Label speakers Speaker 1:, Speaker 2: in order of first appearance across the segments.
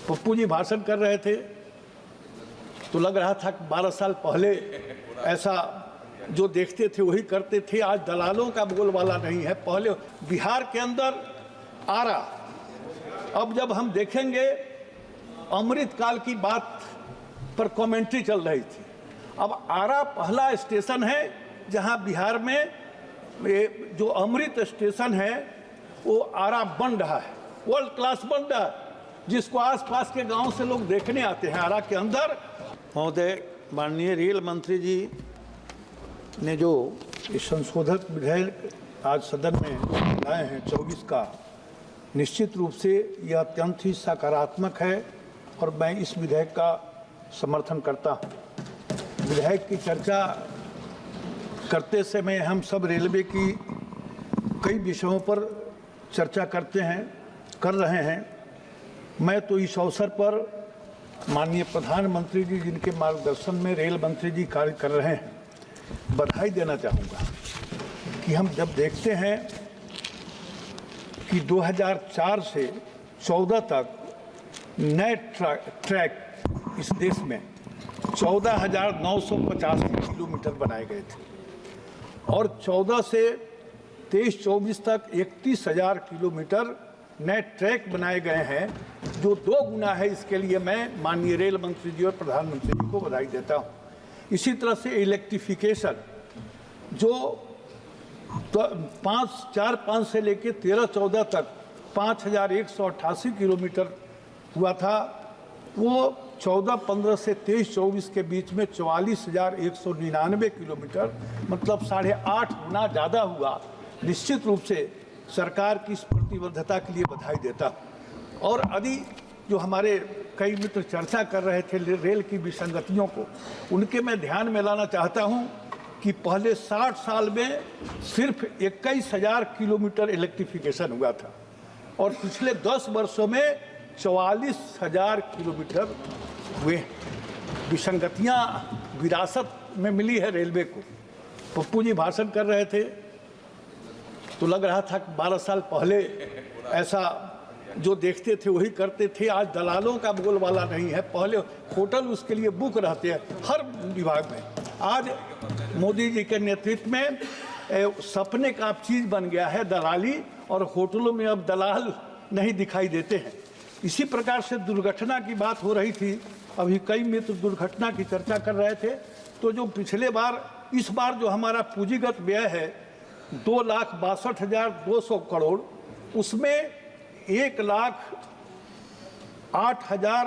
Speaker 1: पप्पू जी भाषण कर रहे थे तो लग रहा था कि 12 साल पहले ऐसा जो देखते थे वही करते थे। आज दलालों का बोलबाला नहीं है। पहले बिहार के अंदर आरा, अब जब हम देखेंगे अमृत काल की बात पर कमेंट्री चल रही थी। अब आरा पहला स्टेशन है जहां बिहार में जो अमृत स्टेशन है वो आरा बन रहा है, वर्ल्ड क्लास बन रहा है, जिसको आसपास के गांव से लोग देखने आते हैं आरा के अंदर। महोदय, माननीय रेल मंत्री जी ने जो संशोधित विधेयक आज सदन में लाए हैं 24 का, निश्चित रूप से यह अत्यंत ही सकारात्मक है और मैं इस विधेयक का समर्थन करता हूँ। विधेयक की चर्चा करते समय हम सब रेलवे की कई विषयों पर चर्चा कर रहे हैं। मैं तो इस अवसर पर माननीय प्रधानमंत्री जी जिनके मार्गदर्शन में रेल मंत्री जी कार्य कर रहे हैं, बधाई देना चाहूँगा कि हम जब देखते हैं कि 2004 से 14 तक नए ट्रैक इस देश में 14,985 किलोमीटर बनाए गए थे और 14 से 23-24 तक 31,000 किलोमीटर नए ट्रैक बनाए गए हैं, जो 2 गुना है। इसके लिए मैं माननीय रेल मंत्री जी और प्रधानमंत्री जी को बधाई देता हूँ। इसी तरह से इलेक्ट्रिफिकेशन जो 4-5 से लेकर 13-14 तक 5,188 किलोमीटर हुआ था, वो 14-15 से 23-24 के बीच में 44,199 किलोमीटर, मतलब 8.5 गुना ज़्यादा हुआ। निश्चित रूप से सरकार की इस प्रतिबद्धता के लिए बधाई देता हूँ। और यदि जो हमारे कई मित्र चर्चा कर रहे थे रेल की विसंगतियों को, उनके मैं ध्यान में लाना चाहता हूँ कि पहले 60 साल में सिर्फ 21,000 किलोमीटर इलेक्ट्रिफिकेशन हुआ था और पिछले 10 वर्षों में 44,000 किलोमीटर हुए। विसंगतियाँ विरासत में मिली है रेलवे को। पप्पू जी भाषण कर रहे थे तो लग रहा था कि 12 साल पहले ऐसा जो देखते थे वही करते थे। आज दलालों का बोलबाला नहीं है। पहले होटल उसके लिए बुक रहते हैं हर विभाग में। आज मोदी जी के नेतृत्व में सपने का चीज़ बन गया है दलाली, और होटलों में अब दलाल नहीं दिखाई देते हैं। इसी प्रकार से दुर्घटना की बात हो रही थी, अभी कई मित्र दुर्घटना की चर्चा कर रहे थे। तो जो पिछले बार, इस बार जो हमारा पूंजीगत व्यय है 2,62,200 करोड़, उसमें 1,08,000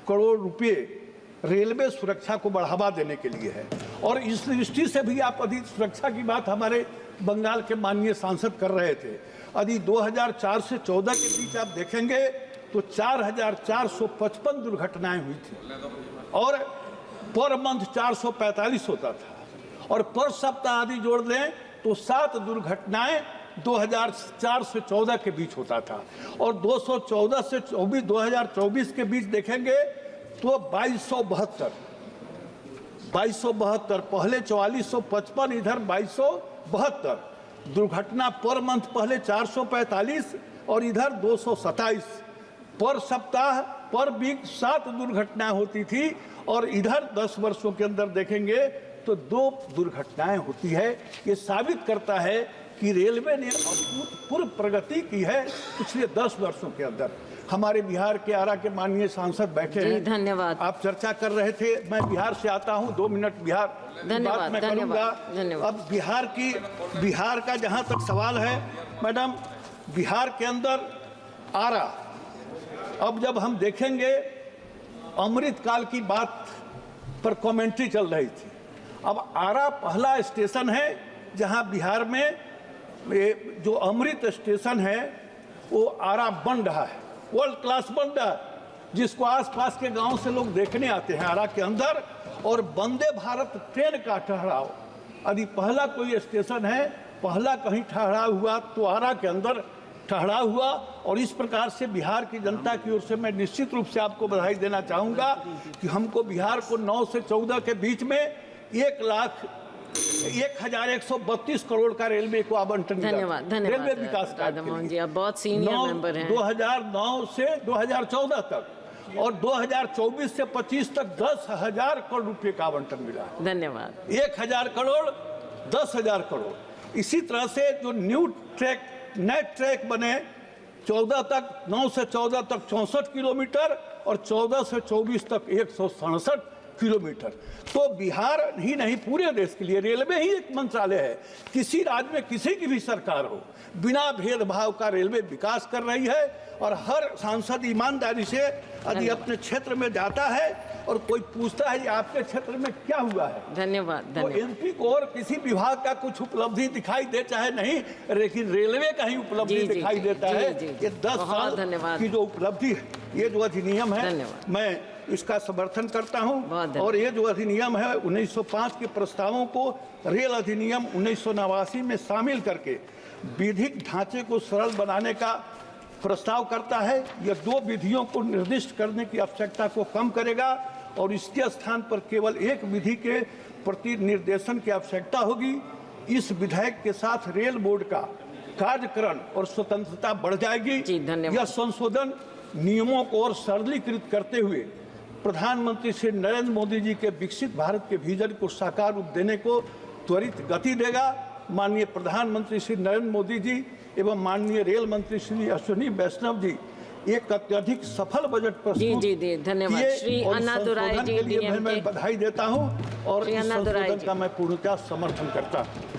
Speaker 1: करोड़ रुपए रेलवे सुरक्षा को बढ़ावा देने के लिए है। और इस दृष्टि से भी आप अधिक सुरक्षा की बात हमारे बंगाल के माननीय सांसद कर रहे थे। यदि 2004 से 14 के बीच आप देखेंगे तो 4,455 दुर्घटनाएं हुई थी और पर मंथ 445 होता था, और पर सप्ताह यदि जोड़ दें तो 7 दुर्घटनाएं 2004 से 14 के बीच होता था। और 2014 से 2024 के बीच देखेंगे तो 2272, पहले 4455, इधर 2272 दुर्घटना पर मंथ। पहले 445 और इधर 227 पर सप्ताह, पर वीक 7 दुर्घटनाएं होती थी, और इधर 10 वर्षों के अंदर देखेंगे तो 2 दुर्घटनाएं होती है। ये साबित करता है कि रेलवे ने अभूतपूर्व प्रगति की है पिछले 10 वर्षों के अंदर। हमारे बिहार के आरा के माननीय सांसद बैठे हैं।
Speaker 2: धन्यवाद।
Speaker 1: आप चर्चा कर रहे थे, मैं बिहार से आता हूं, 2 मिनट बिहार बात मैं करूंगा। अब बिहार का जहां तक सवाल है मैडम, बिहार के अंदर आरा, अब जब हम देखेंगे अमृत काल की बात पर कमेंट्री चल रही थी। अब आरा पहला स्टेशन है जहां बिहार में जो अमृत स्टेशन है वो आरा बन रहा है, वर्ल्ड क्लास बन रहा है, जिसको आसपास के गांव से लोग देखने आते हैं आरा के अंदर। और वंदे भारत ट्रेन का ठहराव, यदि पहला कोई स्टेशन है, पहला कहीं ठहराव हुआ तो आरा के अंदर ठहराव हुआ। और इस प्रकार से बिहार की जनता की ओर से मैं निश्चित रूप से आपको बधाई देना चाहूँगा कि हमको बिहार को 9 से 14 के बीच में 1,132 करोड़ का रेलवे को आवंटन।
Speaker 2: धन्यवाद।
Speaker 1: रेलवे विकास
Speaker 2: राधा मोहन जी, आप बहुत सीनियर मेंबर हैं।
Speaker 1: 2009 से 2014 तक, और 2024 से 25 तक 10,000 करोड़ रुपए का आवंटन मिला है।
Speaker 2: धन्यवाद।
Speaker 1: 1,000 करोड़, 10,000 करोड़। इसी तरह से जो नए ट्रैक बने 14 तक, 9 से 14 तक 64 किलोमीटर और 14 से 24 तक 167 किलोमीटर। तो बिहार ही नहीं, पूरे देश के लिए रेलवे ही एक मंत्रालय है। किसी राज्य में किसी की भी सरकार हो, बिना भेदभाव का रेलवे विकास कर रही है। और हर सांसद ईमानदारी से यदि अपने क्षेत्र में जाता है और कोई पूछता है कि आपके क्षेत्र में क्या हुआ है,
Speaker 2: धन्यवाद।
Speaker 1: तो एमपी को और किसी विभाग का कुछ उपलब्धि दिखाई दे चाहे नहीं, लेकिन रेलवे का ही उपलब्धि दिखाई देता है। ये 10 साल की जो उपलब्धि है, ये जो अधिनियम है, मैं इसका समर्थन करता हूं। और ये जो अधिनियम है 1905 के प्रस्तावों को रेल अधिनियम 1989 में शामिल करके विधिक ढांचे को सरल बनाने का प्रस्ताव करता है। यह 2 विधियों को निर्दिष्ट करने की आवश्यकता को कम करेगा और इसके स्थान पर केवल एक विधि के प्रति निर्देशन की आवश्यकता होगी। इस विधेयक के साथ रेल बोर्ड का कार्यकरण और स्वतंत्रता बढ़ जाएगी। यह संशोधन नियमों को और सरलीकृत करते हुए प्रधानमंत्री श्री नरेंद्र मोदी जी के विकसित भारत के विजन को साकार रूप देने को त्वरित गति देगा। माननीय प्रधानमंत्री श्री नरेंद्र मोदी जी एवं माननीय रेल मंत्री श्री अश्विनी वैष्णव जी एक अत्यधिक सफल बजट प्रस्तुत
Speaker 2: धन्यवाद श्री अन्नादुराय जी,
Speaker 1: मैं बधाई देता हूं और इस संशोधन का मैं पूर्णतः समर्थन करता हूं।